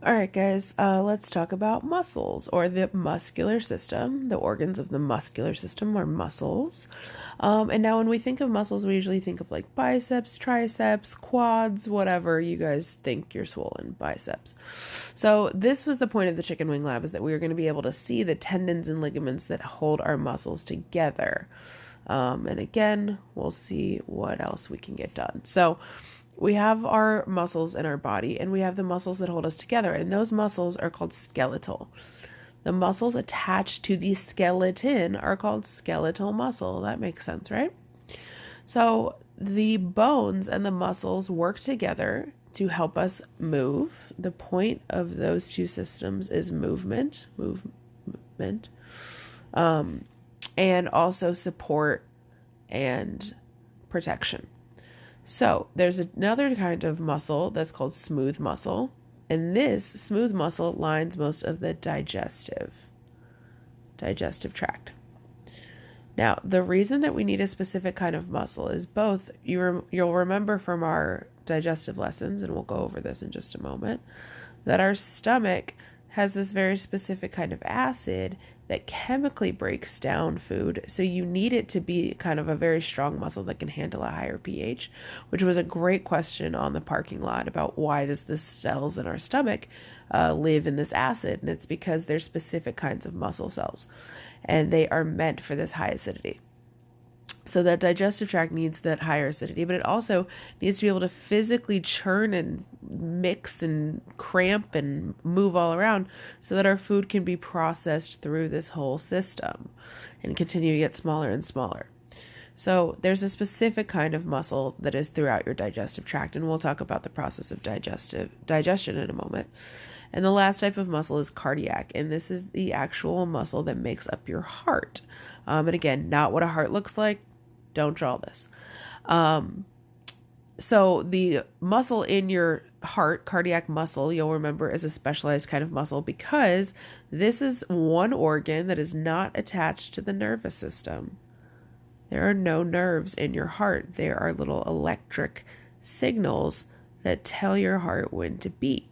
All right, guys, let's talk about muscles or the muscular system. The organs of the muscular system are muscles. And now when we think of muscles, we usually think of like biceps, triceps, quads, whatever you guys think you're swollen, biceps. So this was the point of the chicken wing lab, is that we were going to be able to see the tendons and ligaments that hold our muscles together. And again, we'll see what else we can get done. So we have our muscles in our body, and we have the muscles that hold us together, and those muscles are called skeletal. The muscles attached to the skeleton are called skeletal muscle. That makes sense, right? So the bones and the muscles work together to help us move. The point of those two systems is movement, and also support and protection. So there's another kind of muscle that's called smooth muscle, and this smooth muscle lines most of the digestive tract. Now, the reason that we need a specific kind of muscle is both, you'll remember from our digestive lessons, and we'll go over this in just a moment, that our stomach has this very specific kind of acid that chemically breaks down food. So you need it to be kind of a very strong muscle that can handle a higher pH, which was a great question on the parking lot about why does the cells in our stomach live in this acid? And it's because they're specific kinds of muscle cells, and they are meant for this high acidity. So that digestive tract needs that higher acidity, but it also needs to be able to physically churn and mix and cramp and move all around so that our food can be processed through this whole system and continue to get smaller and smaller. So there's a specific kind of muscle that is throughout your digestive tract, and we'll talk about the process of digestion in a moment. And the last type of muscle is cardiac, and this is the actual muscle that makes up your heart. And again, not what a heart looks like. Don't draw this. So the muscle in your heart, cardiac muscle, you'll remember, is a specialized kind of muscle because this is one organ that is not attached to the nervous system. There are no nerves in your heart. There are little electric signals that tell your heart when to beat.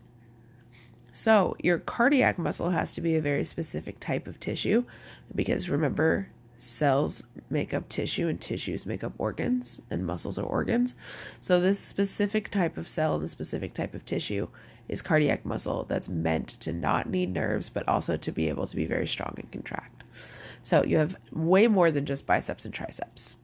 So your cardiac muscle has to be a very specific type of tissue because remember, cells make up tissue and tissues make up organs, and muscles are organs. So this specific type of cell and the specific type of tissue is cardiac muscle that's meant to not need nerves, but also to be able to be very strong and contract. So you have way more than just biceps and triceps.